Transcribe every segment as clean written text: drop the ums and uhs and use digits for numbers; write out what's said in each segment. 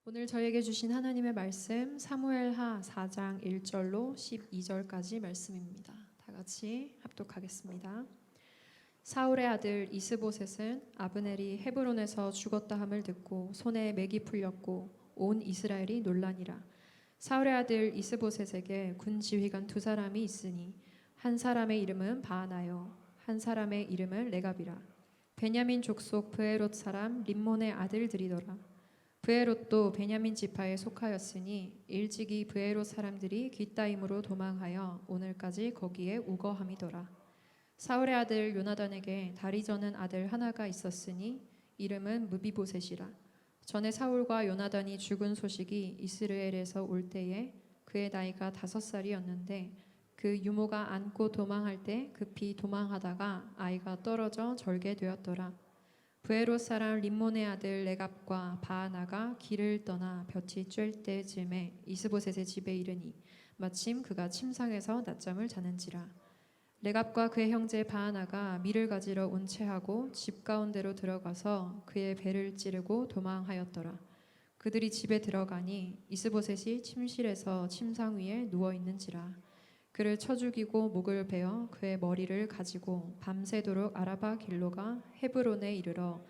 오늘 저에게 주신 하나님의 말씀 사무엘하 4장 1절로 12절까지 말씀입니다. 다 같이 합독하겠습니다. 사울의 아들 이스보셋은 아브넬이 헤브론에서 죽었다 함을 듣고 손에 맥이 풀렸고 온 이스라엘이 놀라니라. 사울의 아들 이스보셋에게 군 지휘관 두 사람이 있으니 한 사람의 이름은 바하나요 한 사람의 이름은 레갑이라. 베냐민 족속 브에롯 사람 림몬의 아들들이더라. 브에롯도 베냐민 지파에 속하였으니 일찍이 브에롯 사람들이 깃다임으로 도망하여 오늘까지 거기에 우거함이더라. 사울의 아들 요나단에게 다리 저는 아들 하나가 있었으니 이름은 무비보셋이라. 전에 사울과 요나단이 죽은 소식이 이스라엘에서 올 때에 그의 나이가 5살이었는데 그 유모가 안고 도망할 때 급히 도망하다가 아이가 떨어져 절게 되었더라. 브에롯 사람 림몬의 아들 레갑과 바하나가 길을 떠나 볕이 쬐을 때쯤에 이스보셋의 집에 이르니 마침 그가 침상에서 낮잠을 자는지라. 레갑과 그의 형제 바하나가 밀을 가지러 온 채하고 집 가운데로 들어가서 그의 배를 찌르고 도망하였더라. 그들이 집에 들어가니 이스보셋이 침실에서 침상 위에 누워 있는지라. 그를 쳐 죽이고 목을 베어 그의 머리를 가지고 밤새도록 아라바 길로가 헤브론에 이르러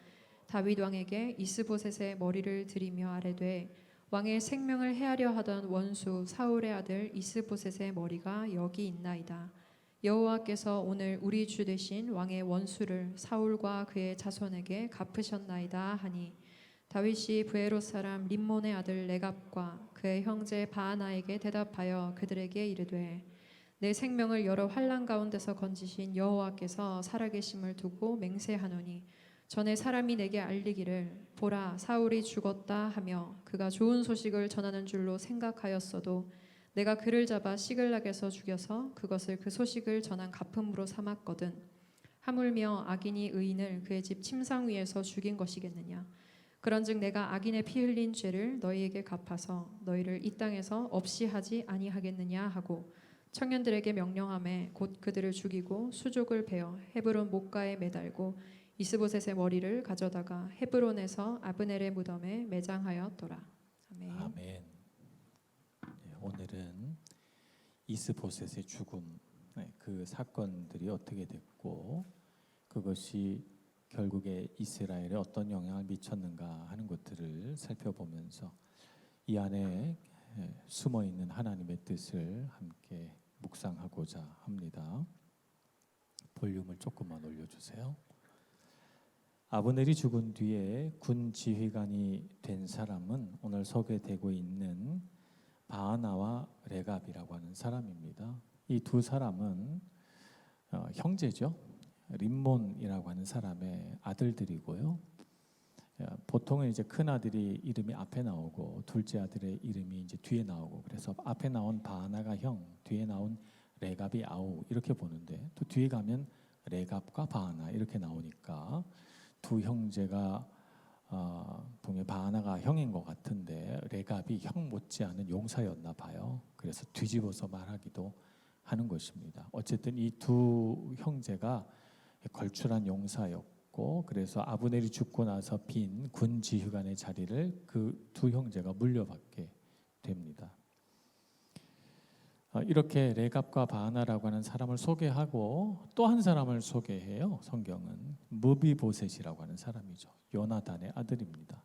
다윗 왕에게 이스보셋의 머리를 들이며 아뢰되 왕의 생명을 해하려 하던 원수 사울의 아들 이스보셋의 머리가 여기 있나이다. 여호와께서 오늘 우리 주 되신 왕의 원수를 사울과 그의 자손에게 갚으셨나이다 하니 다윗이 브에롯 사람 림몬의 아들 레갑과 그의 형제 바하나에게 대답하여 그들에게 이르되 내 생명을 여러 환난 가운데서 건지신 여호와께서 살아계심을 두고 맹세하노니 전에 사람이 내게 알리기를 보라 사울이 죽었다 하며 그가 좋은 소식을 전하는 줄로 생각하였어도 내가 그를 잡아 시글락에서 죽여서 그것을 그 소식을 전한 갚음으로 삼았거든. 하물며 악인이 의인을 그의 집 침상 위에서 죽인 것이겠느냐. 그런즉 내가 악인의 피 흘린 죄를 너희에게 갚아서 너희를 이 땅에서 없이 하지 아니하겠느냐 하고 청년들에게 명령하매 곧 그들을 죽이고 수족을 베어 헤브론 목가에 매달고 이스보셋의 머리를 가져다가 헤브론에서 아브넬의 무덤에 매장하였더라. 아멘. 아멘. 네, 오늘은 이스보셋의 죽음, 그 사건들이 어떻게 됐고 그것이 결국에 이스라엘에 어떤 영향을 미쳤는가 하는 것들을 살펴보면서 이 안에 숨어 있는 하나님의 뜻을 함께 묵상하고자 합니다. 볼륨을 조금만 올려주세요. 아브넬이 죽은 뒤에 군 지휘관이 된 사람은 오늘 소개되고 있는 바하나와 레갑이라고 하는 사람입니다. 이 두 사람은 형제죠. 림몬이라고 하는 사람의 아들들이고요. 보통은 이제 큰 아들이 이름이 앞에 나오고 둘째 아들의 이름이 이제 뒤에 나오고 그래서 앞에 나온 바하나가 형, 뒤에 나온 레갑이 아우 이렇게 보는데 또 뒤에 가면 레갑과 바하나 이렇게 나오니까 두 형제가 분명히 바하나가 형인 것 같은데 레갑이 형 못지않은 용사였나 봐요. 그래서 뒤집어서 말하기도 하는 것입니다. 어쨌든 이 두 형제가 걸출한 용사였고 그래서 아브넬이 죽고 나서 빈 군 지휘관의 자리를 그 두 형제가 물려받게 됩니다. 이렇게 레갑과 바하나라고 하는 사람을 소개하고 또 한 사람을 소개해요. 성경은 무비보셋이라고 하는 사람이죠. 요나단의 아들입니다.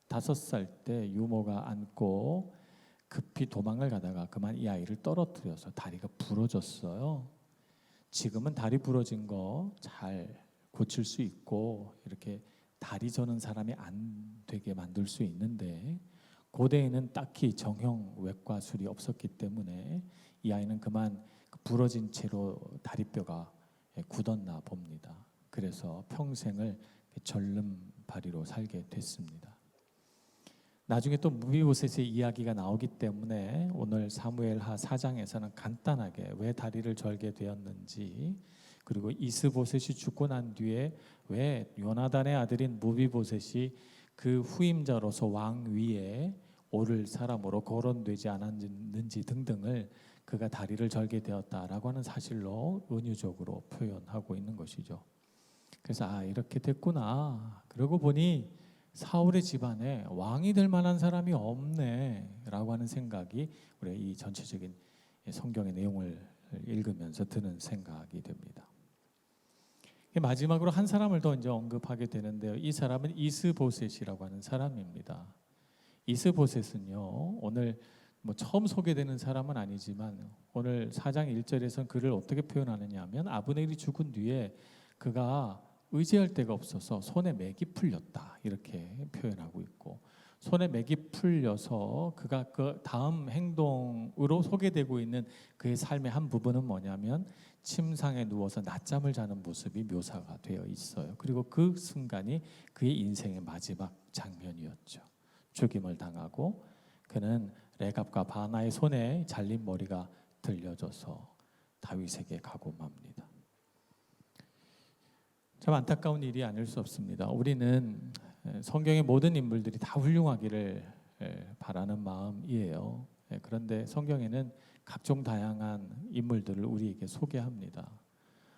5살 때 유모가 안고 급히 도망을 가다가 그만 이 아이를 떨어뜨려서 다리가 부러졌어요. 지금은 다리 부러진 거 잘 고칠 수 있고 이렇게 다리 저는 사람이 안 되게 만들 수 있는데 고대에는 딱히 정형 외과술이 없었기 때문에 이 아이는 그만 부러진 채로 다리뼈가 굳었나 봅니다. 그래서 평생을 절름발이로 살게 됐습니다. 나중에 또 무비보셋의 이야기가 나오기 때문에 오늘 사무엘하 4장에서는 간단하게 왜 다리를 절게 되었는지 그리고 이스보셋이 죽고 난 뒤에 왜 요나단의 아들인 무비보셋이 그 후임자로서 왕 위에 오를 사람으로 거론되지 않았는지 등등을 그가 다리를 절게 되었다라고 하는 사실로 은유적으로 표현하고 있는 것이죠. 그래서 이렇게 됐구나. 그러고 보니 사울의 집안에 왕이 될 만한 사람이 없네라고 하는 생각이 우리 이 전체적인 성경의 내용을 읽으면서 드는 생각이 됩니다. 마지막으로 한 사람을 더 이제 언급하게 되는데요. 이 사람은 이스보셋이라고 하는 사람입니다. 이스보셋은요, 오늘 처음 소개되는 사람은 아니지만 오늘 4장 1절에서는 그를 어떻게 표현하느냐 하면 아브넬이 죽은 뒤에 그가 의지할 데가 없어서 손에 맥이 풀렸다 이렇게 표현하고 있고, 손에 맥이 풀려서 그가 그 다음 행동으로 소개되고 있는 그의 삶의 한 부분은 뭐냐면 침상에 누워서 낮잠을 자는 모습이 묘사가 되어 있어요. 그리고 그 순간이 그의 인생의 마지막 장면이었죠. 죽임을 당하고 그는 레갑과 바나의 손에 잘린 머리가 들려져서 다윗에게 가고 맙니다. 참 안타까운 일이 아닐 수 없습니다. 우리는 성경의 모든 인물들이 다 훌륭하기를 바라는 마음이에요. 그런데 성경에는 각종 다양한 인물들을 우리에게 소개합니다.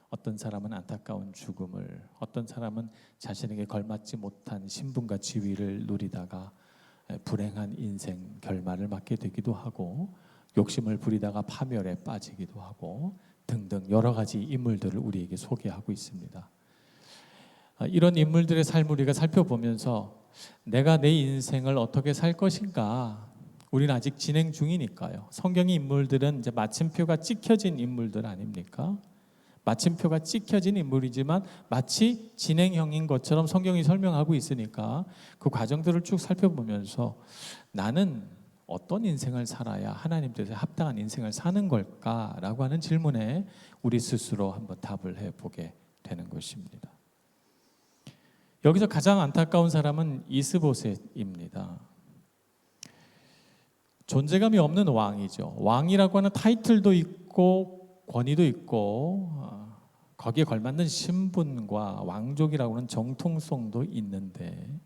어떤 사람은 안타까운 죽음을, 어떤 사람은 자신에게 걸맞지 못한 신분과 지위를 누리다가 불행한 인생 결말을 맞게 되기도 하고, 욕심을 부리다가 파멸에 빠지기도 하고 등등 여러 가지 인물들을 우리에게 소개하고 있습니다. 이런 인물들의 삶을 우리가 살펴보면서 내가 내 인생을 어떻게 살 것인가, 우리는 아직 진행 중이니까요. 성경의 인물들은 이제 마침표가 찍혀진 인물들 아닙니까? 마침표가 찍혀진 인물이지만 마치 진행형인 것처럼 성경이 설명하고 있으니까 그 과정들을 쭉 살펴보면서 나는 어떤 인생을 살아야 하나님 뜻에 합당한 인생을 사는 걸까라고 하는 질문에 우리 스스로 한번 답을 해보게 되는 것입니다. 여기서 가장 안타까운 사람은 이스보셋입니다. 존재감이 없는 왕이죠. 왕이라고 하는 타이틀도 있고 권위도 있고 거기에 걸맞는 신분과 왕족이라고 하는 정통성도 있는데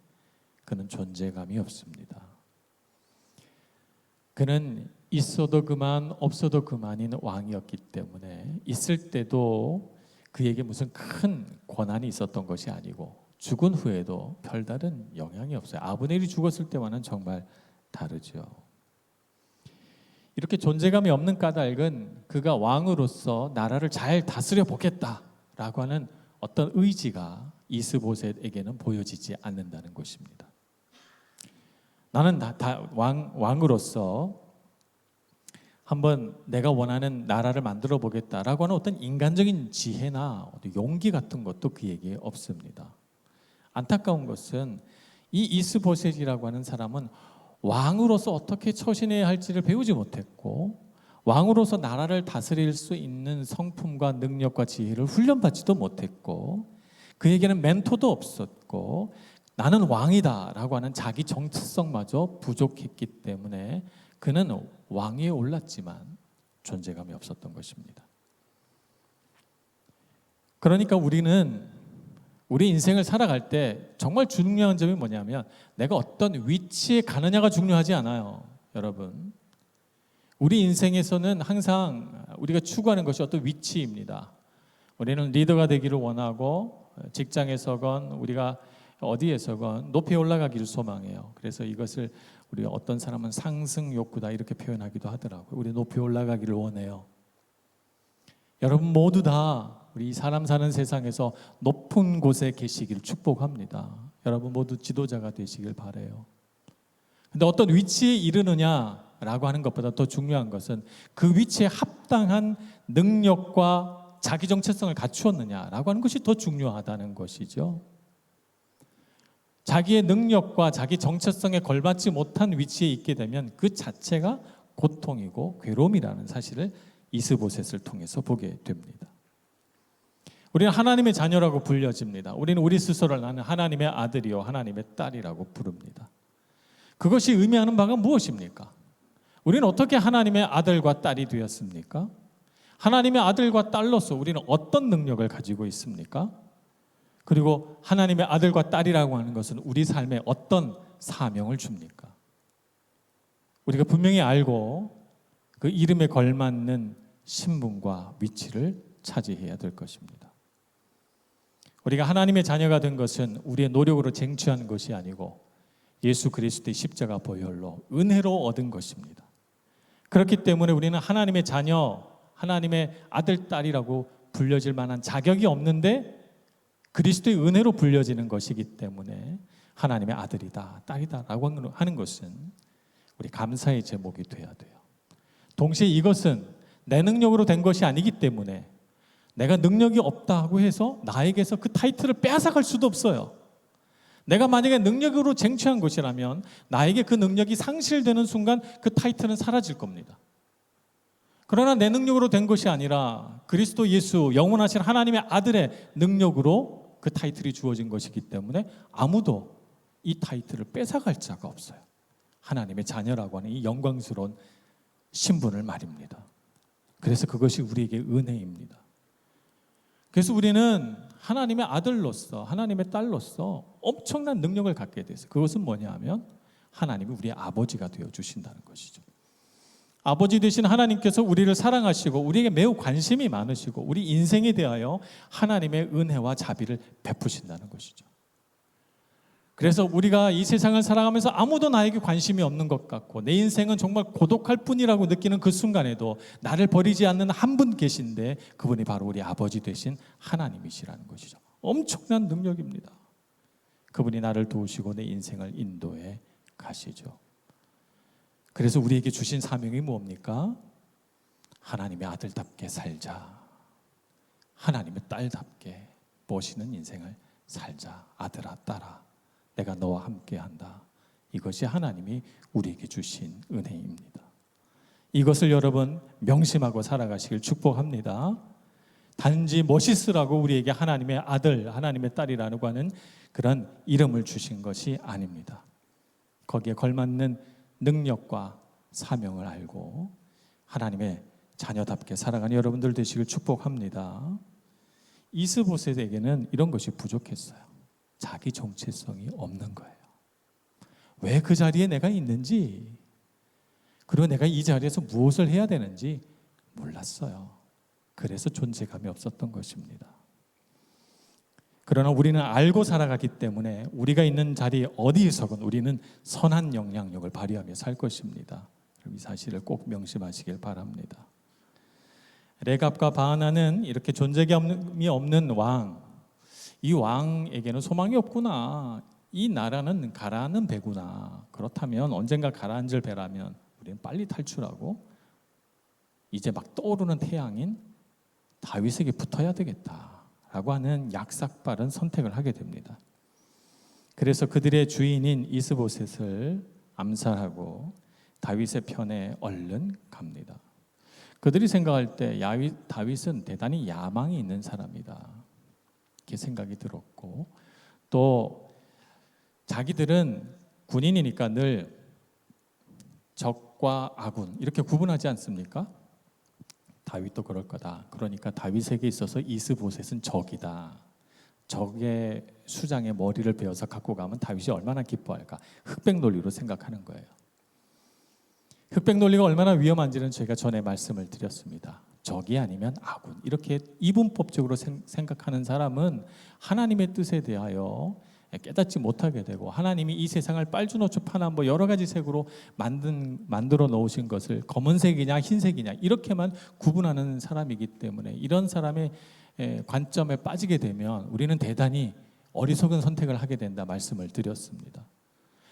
그는 존재감이 없습니다. 그는 있어도 그만 없어도 그만인 왕이었기 때문에 있을 때도 그에게 무슨 큰 권한이 있었던 것이 아니고 죽은 후에도 별다른 영향이 없어요. 아브넬이 죽었을 때와는 정말 다르죠. 이렇게 존재감이 없는 까닭은 그가 왕으로서 나라를 잘 다스려 보겠다라고 하는 어떤 의지가 이스보셋에게는 보여지지 않는다는 것입니다. 나는 왕으로서 한번 내가 원하는 나라를 만들어 보겠다라고 하는 어떤 인간적인 지혜나 용기 같은 것도 그에게 없습니다. 안타까운 것은 이 이스보셋이라고 하는 사람은 왕으로서 어떻게 처신해야 할지를 배우지 못했고 왕으로서 나라를 다스릴 수 있는 성품과 능력과 지혜를 훈련받지도 못했고 그에게는 멘토도 없었고 나는 왕이다라고 하는 자기 정체성마저 부족했기 때문에 그는 왕위에 올랐지만 존재감이 없었던 것입니다. 그러니까 우리는 우리 인생을 살아갈 때 정말 중요한 점이 뭐냐면 내가 어떤 위치에 가느냐가 중요하지 않아요. 여러분, 우리 인생에서는 항상 우리가 추구하는 것이 어떤 위치입니다. 우리는 리더가 되기를 원하고 직장에서건 우리가 어디에서건 높이 올라가기를 소망해요. 그래서 이것을 우리 어떤 사람은 상승 욕구다 이렇게 표현하기도 하더라고요. 우리 높이 올라가기를 원해요. 여러분 모두 다 우리 이 사람 사는 세상에서 높은 곳에 계시기를 축복합니다. 여러분 모두 지도자가 되시길 바라요. 근데 어떤 위치에 이르느냐라고 하는 것보다 더 중요한 것은 그 위치에 합당한 능력과 자기 정체성을 갖추었느냐라고 하는 것이 더 중요하다는 것이죠. 자기의 능력과 자기 정체성에 걸맞지 못한 위치에 있게 되면 그 자체가 고통이고 괴로움이라는 사실을 이스보셋을 통해서 보게 됩니다. 우리는 하나님의 자녀라고 불려집니다. 우리는 우리 스스로를 나는 하나님의 아들이요 하나님의 딸이라고 부릅니다. 그것이 의미하는 바가 무엇입니까? 우리는 어떻게 하나님의 아들과 딸이 되었습니까? 하나님의 아들과 딸로서 우리는 어떤 능력을 가지고 있습니까? 그리고 하나님의 아들과 딸이라고 하는 것은 우리 삶에 어떤 사명을 줍니까? 우리가 분명히 알고 그 이름에 걸맞는 신분과 위치를 차지해야 될 것입니다. 우리가 하나님의 자녀가 된 것은 우리의 노력으로 쟁취한 것이 아니고 예수 그리스도의 십자가 보혈로 은혜로 얻은 것입니다. 그렇기 때문에 우리는 하나님의 자녀, 하나님의 아들, 딸이라고 불려질 만한 자격이 없는데 그리스도의 은혜로 불려지는 것이기 때문에 하나님의 아들이다, 딸이다라고 하는 것은 우리 감사의 제목이 돼야 돼요. 동시에 이것은 내 능력으로 된 것이 아니기 때문에 내가 능력이 없다고 해서 나에게서 그 타이틀을 빼앗아갈 수도 없어요. 내가 만약에 능력으로 쟁취한 것이라면 나에게 그 능력이 상실되는 순간 그 타이틀은 사라질 겁니다. 그러나 내 능력으로 된 것이 아니라 그리스도 예수 영원하신 하나님의 아들의 능력으로 그 타이틀이 주어진 것이기 때문에 아무도 이 타이틀을 뺏어갈 자가 없어요. 하나님의 자녀라고 하는 이 영광스러운 신분을 말입니다. 그래서 그것이 우리에게 은혜입니다. 그래서 우리는 하나님의 아들로서, 하나님의 딸로서 엄청난 능력을 갖게 됐어요. 그것은 뭐냐 하면 하나님이 우리의 아버지가 되어주신다는 것이죠. 아버지 되신 하나님께서 우리를 사랑하시고 우리에게 매우 관심이 많으시고 우리 인생에 대하여 하나님의 은혜와 자비를 베푸신다는 것이죠. 그래서 우리가 이 세상을 살아가면서 아무도 나에게 관심이 없는 것 같고 내 인생은 정말 고독할 뿐이라고 느끼는 그 순간에도 나를 버리지 않는 한 분 계신데 그분이 바로 우리 아버지 되신 하나님이시라는 것이죠. 엄청난 능력입니다. 그분이 나를 도우시고 내 인생을 인도해 가시죠. 그래서 우리에게 주신 사명이 뭡니까? 하나님의 아들답게 살자. 하나님의 딸답게 모시는 인생을 살자. 아들아, 딸아, 내가 너와 함께한다. 이것이 하나님이 우리에게 주신 은혜입니다. 이것을 여러분 명심하고 살아가시길 축복합니다. 단지 멋있으라고 우리에게 하나님의 아들, 하나님의 딸이라고 하는 그런 이름을 주신 것이 아닙니다. 거기에 걸맞는 능력과 사명을 알고 하나님의 자녀답게 살아가는 여러분들 되시길 축복합니다. 이스보셋에게는 이런 것이 부족했어요. 자기 정체성이 없는 거예요. 왜 그 자리에 내가 있는지, 그리고 내가 이 자리에서 무엇을 해야 되는지 몰랐어요. 그래서 존재감이 없었던 것입니다. 그러나 우리는 알고 살아가기 때문에 우리가 있는 자리 어디에서건 우리는 선한 영향력을 발휘하며 살 것입니다. 이 사실을 꼭 명심하시길 바랍니다. 레갑과 바하나는 이렇게 존재감이 없는 왕, 이 왕에게는 소망이 없구나. 이 나라는 가라앉는 배구나. 그렇다면 언젠가 가라앉을 배라면 우리는 빨리 탈출하고 이제 막 떠오르는 태양인 다윗에게 붙어야 되겠다라고 하는 약삭빠른 선택을 하게 됩니다. 그래서 그들의 주인인 이스보셋을 암살하고 다윗의 편에 얼른 갑니다. 그들이 생각할 때 다윗은 대단히 야망이 있는 사람이다. 이렇게 생각이 들었고 또 자기들은 군인이니까 늘 적과 아군 이렇게 구분하지 않습니까? 다윗도 그럴 거다. 그러니까 다윗에게 있어서 이스보셋은 적이다. 적의 수장의 머리를 베어서 갖고 가면 다윗이 얼마나 기뻐할까? 흑백 논리로 생각하는 거예요. 흑백 논리가 얼마나 위험한지는 제가 전에 말씀을 드렸습니다. 적이 아니면 아군. 이렇게 이분법적으로 생각하는 사람은 하나님의 뜻에 대하여 깨닫지 못하게 되고 하나님이 이 세상을 빨주노초 파남보 여러 가지 색으로 만들어 놓으신 것을 검은색이냐 흰색이냐 이렇게만 구분하는 사람이기 때문에 이런 사람의 관점에 빠지게 되면 우리는 대단히 어리석은 선택을 하게 된다 말씀을 드렸습니다.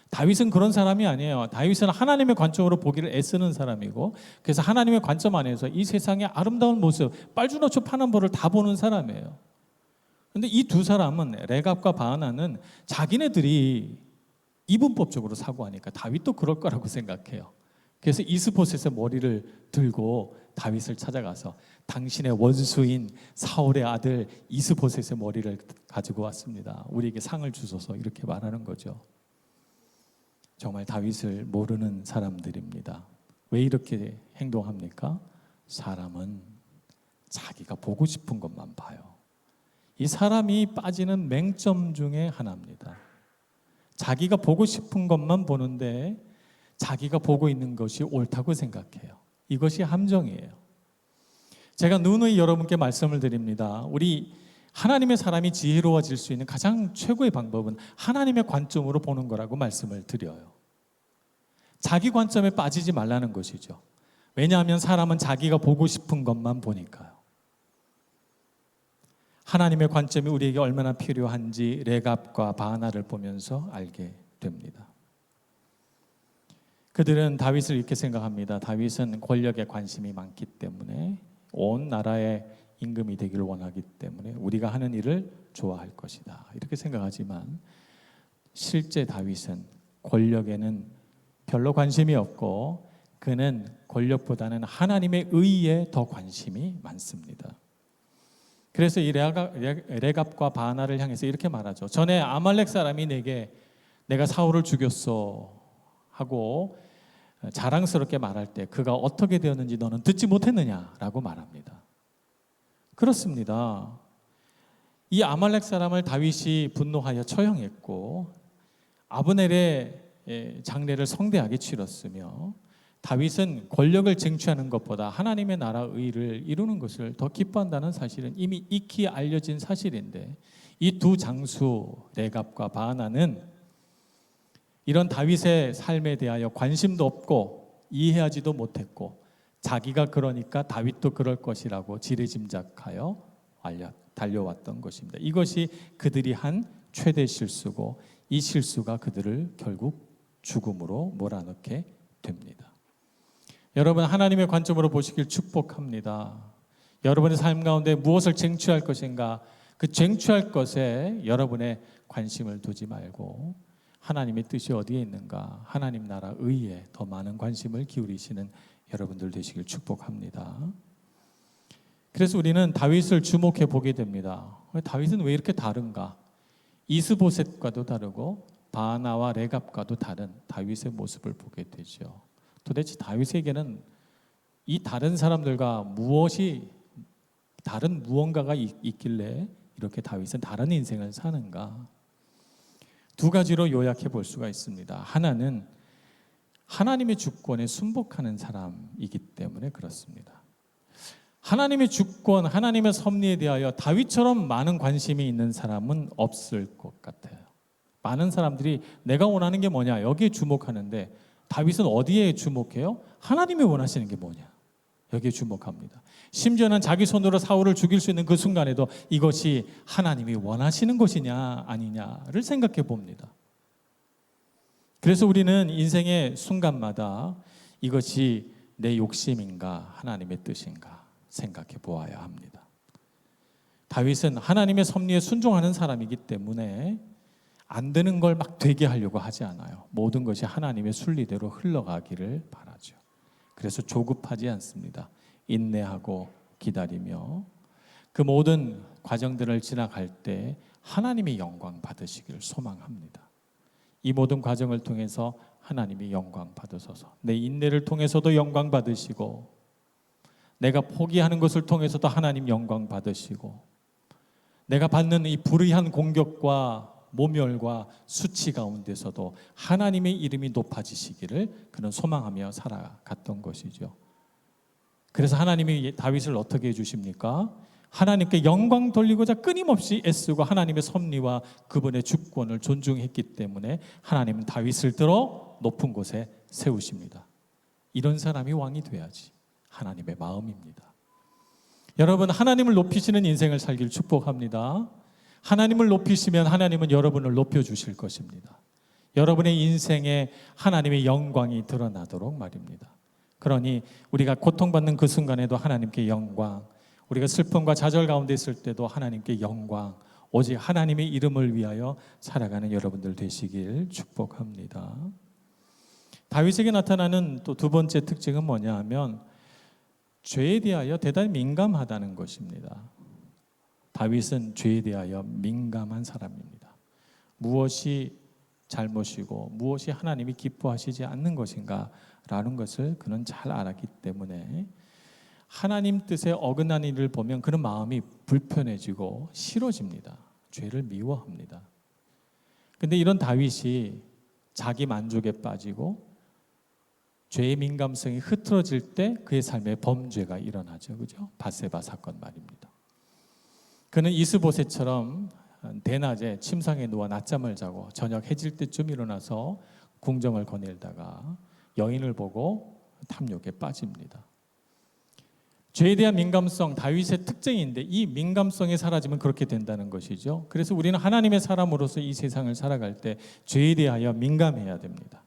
다윗은 그런 사람이 아니에요. 다윗은 하나님의 관점으로 보기를 애쓰는 사람이고 그래서 하나님의 관점 안에서 이 세상의 아름다운 모습 빨주노초 파남보를 다 보는 사람이에요. 그런데 이 두 사람은 레갑과 바하나는 자기네들이 이분법적으로 사고하니까 다윗도 그럴 거라고 생각해요. 그래서 이스보셋의 머리를 들고 다윗을 찾아가서 당신의 원수인 사울의 아들 이스보셋의 머리를 가지고 왔습니다. 우리에게 상을 주소서 이렇게 말하는 거죠. 정말 다윗을 모르는 사람들입니다. 왜 이렇게 행동합니까? 사람은 자기가 보고 싶은 것만 봐요. 이 사람이 빠지는 맹점 중에 하나입니다. 자기가 보고 싶은 것만 보는데 자기가 보고 있는 것이 옳다고 생각해요. 이것이 함정이에요. 제가 누누이 여러분께 말씀을 드립니다. 우리 하나님의 사람이 지혜로워질 수 있는 가장 최고의 방법은 하나님의 관점으로 보는 거라고 말씀을 드려요. 자기 관점에 빠지지 말라는 것이죠. 왜냐하면 사람은 자기가 보고 싶은 것만 보니까요. 하나님의 관점이 우리에게 얼마나 필요한지 레갑과 바하나를 보면서 알게 됩니다. 그들은 다윗을 이렇게 생각합니다. 다윗은 권력에 관심이 많기 때문에, 온 나라의 임금이 되기를 원하기 때문에 우리가 하는 일을 좋아할 것이다, 이렇게 생각하지만 실제 다윗은 권력에는 별로 관심이 없고 그는 권력보다는 하나님의 의에 더 관심이 많습니다. 그래서 이 레갑과 바하나를 향해서 이렇게 말하죠. 전에 아말렉 사람이 내게 내가 사울을 죽였어 하고 자랑스럽게 말할 때 그가 어떻게 되었는지 너는 듣지 못했느냐라고 말합니다. 그렇습니다. 이 아말렉 사람을 다윗이 분노하여 처형했고 아브넬의 장례를 성대하게 치렀으며, 다윗은 권력을 쟁취하는 것보다 하나님의 나라 의를 이루는 것을 더 기뻐한다는 사실은 이미 익히 알려진 사실인데, 이 두 장수 레갑과 바하나는 이런 다윗의 삶에 대하여 관심도 없고 이해하지도 못했고 자기가 그러니까 다윗도 그럴 것이라고 지레짐작하여 달려왔던 것입니다. 이것이 그들이 한 최대 실수고 이 실수가 그들을 결국 죽음으로 몰아넣게 됩니다. 여러분, 하나님의 관점으로 보시길 축복합니다. 여러분의 삶 가운데 무엇을 쟁취할 것인가, 그 쟁취할 것에 여러분의 관심을 두지 말고 하나님의 뜻이 어디에 있는가, 하나님 나라 의에 더 많은 관심을 기울이시는 여러분들 되시길 축복합니다. 그래서 우리는 다윗을 주목해 보게 됩니다. 다윗은 왜 이렇게 다른가? 이스보셋과도 다르고 바하나와 레갑과도 다른 다윗의 모습을 보게 되죠. 도대체 다윗에게는 이 다른 사람들과 다른 무언가가 있길래 이렇게 다윗은 다른 인생을 사는가? 두 가지로 요약해 볼 수가 있습니다. 하나는 하나님의 주권에 순복하는 사람이기 때문에 그렇습니다. 하나님의 주권, 하나님의 섭리에 대하여 다윗처럼 많은 관심이 있는 사람은 없을 것 같아요. 많은 사람들이 내가 원하는 게 뭐냐, 여기에 주목하는데 다윗은 어디에 주목해요? 하나님이 원하시는 게 뭐냐, 여기에 주목합니다. 심지어는 자기 손으로 사울을 죽일 수 있는 그 순간에도 이것이 하나님이 원하시는 것이냐 아니냐를 생각해 봅니다. 그래서 우리는 인생의 순간마다 이것이 내 욕심인가 하나님의 뜻인가 생각해 보아야 합니다. 다윗은 하나님의 섭리에 순종하는 사람이기 때문에 안 되는 걸 막 되게 하려고 하지 않아요. 모든 것이 하나님의 순리대로 흘러가기를 바라죠. 그래서 조급하지 않습니다. 인내하고 기다리며 그 모든 과정들을 지나갈 때 하나님의 영광 받으시기를 소망합니다. 이 모든 과정을 통해서 하나님이 영광 받으소서. 내 인내를 통해서도 영광 받으시고, 내가 포기하는 것을 통해서도 하나님 영광 받으시고, 내가 받는 이 불의한 공격과 모멸과 수치 가운데서도 하나님의 이름이 높아지시기를 그는 소망하며 살아갔던 것이죠. 그래서 하나님이 다윗을 어떻게 해주십니까? 하나님께 영광 돌리고자 끊임없이 애쓰고 하나님의 섭리와 그분의 주권을 존중했기 때문에 하나님은 다윗을 들어 높은 곳에 세우십니다. 이런 사람이 왕이 돼야지 하나님의 마음입니다. 여러분, 하나님을 높이시는 인생을 살길 축복합니다. 하나님을 높이시면 하나님은 여러분을 높여주실 것입니다. 여러분의 인생에 하나님의 영광이 드러나도록 말입니다. 그러니 우리가 고통받는 그 순간에도 하나님께 영광, 우리가 슬픔과 좌절 가운데 있을 때도 하나님께 영광, 오직 하나님의 이름을 위하여 살아가는 여러분들 되시길 축복합니다. 다윗에게 나타나는 또 두 번째 특징은 뭐냐 하면 죄에 대하여 대단히 민감하다는 것입니다. 다윗은 죄에 대하여 민감한 사람입니다. 무엇이 잘못이고 무엇이 하나님이 기뻐하시지 않는 것인가 라는 것을 그는 잘 알았기 때문에 하나님 뜻에 어긋난 일을 보면 그는 마음이 불편해지고 싫어집니다. 죄를 미워합니다. 그런데 이런 다윗이 자기 만족에 빠지고 죄의 민감성이 흐트러질 때 그의 삶에 범죄가 일어나죠. 그죠? 밧세바 사건 말입니다. 그는 이스보셋처럼 대낮에 침상에 누워 낮잠을 자고 저녁 해질 때쯤 일어나서 궁정을 거닐다가 여인을 보고 탐욕에 빠집니다. 죄에 대한 민감성, 다윗의 특징인데 이 민감성이 사라지면 그렇게 된다는 것이죠. 그래서 우리는 하나님의 사람으로서 이 세상을 살아갈 때 죄에 대하여 민감해야 됩니다.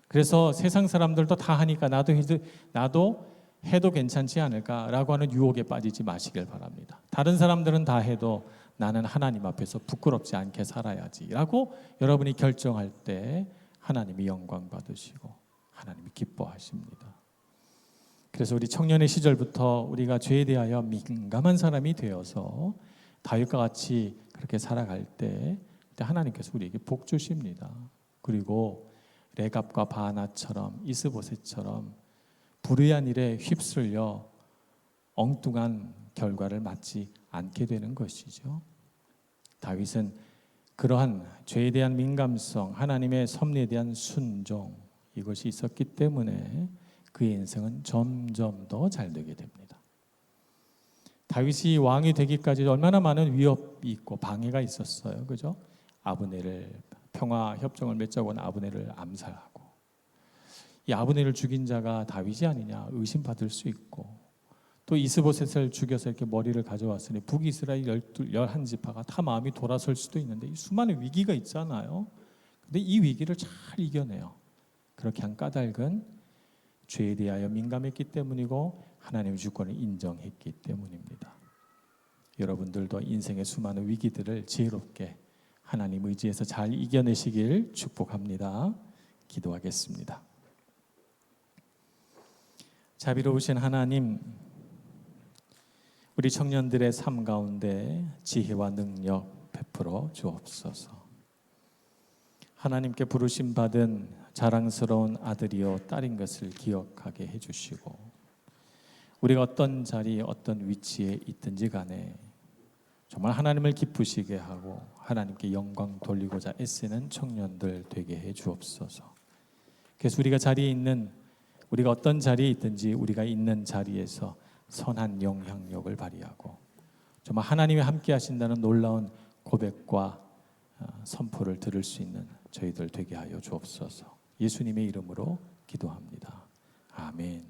그래서 세상 사람들도 다 하니까 나도 해도 괜찮지 않을까라고 하는 유혹에 빠지지 마시길 바랍니다. 다른 사람들은 다 해도 나는 하나님 앞에서 부끄럽지 않게 살아야지라고 여러분이 결정할 때 하나님이 영광 받으시고 하나님이 기뻐하십니다. 그래서 우리 청년의 시절부터 우리가 죄에 대하여 민감한 사람이 되어서 다윗과 같이 그렇게 살아갈 때 하나님께서 우리에게 복 주십니다. 그리고 레갑과 바나처럼 이스보셋처럼 불의한 일에 휩쓸려 엉뚱한 결과를 맞지 않게 되는 것이죠. 다윗은 그러한 죄에 대한 민감성, 하나님의 섭리에 대한 순종 이것이 있었기 때문에 그의 인생은 점점 더 잘 되게 됩니다. 다윗이 왕이 되기까지 얼마나 많은 위협이 있고 방해가 있었어요. 그죠? 아브넬을 평화 협정을 맺자고 한 아브넬을 암살하고 이 아브넬을 죽인 자가 다윗이 아니냐 의심받을 수 있고 또 이스보셋을 죽여서 이렇게 머리를 가져왔으니 북이스라엘 11지파가 다 마음이 돌아설 수도 있는데 이 수많은 위기가 있잖아요. 근데 이 위기를 잘 이겨내요. 그렇게 한 까닭은 죄에 대하여 민감했기 때문이고 하나님의 주권을 인정했기 때문입니다. 여러분들도 인생의 수많은 위기들을 지혜롭게 하나님 의지에서 잘 이겨내시길 축복합니다. 기도하겠습니다. 자비로우신 하나님, 우리 청년들의 삶 가운데 지혜와 능력 베풀어 주옵소서. 하나님께 부르심 받은 자랑스러운 아들이요 딸인 것을 기억하게 해주시고 우리가 어떤 자리 어떤 위치에 있든지 간에 정말 하나님을 기쁘시게 하고 하나님께 영광 돌리고자 애쓰는 청년들 되게 해 주옵소서. 그래서 우리가 어떤 자리에 있든지 우리가 있는 자리에서 선한 영향력을 발휘하고 정말 하나님이 함께 하신다는 놀라운 고백과 선포를 들을 수 있는 저희들 되게 하여 주옵소서. 예수님의 이름으로 기도합니다. 아멘.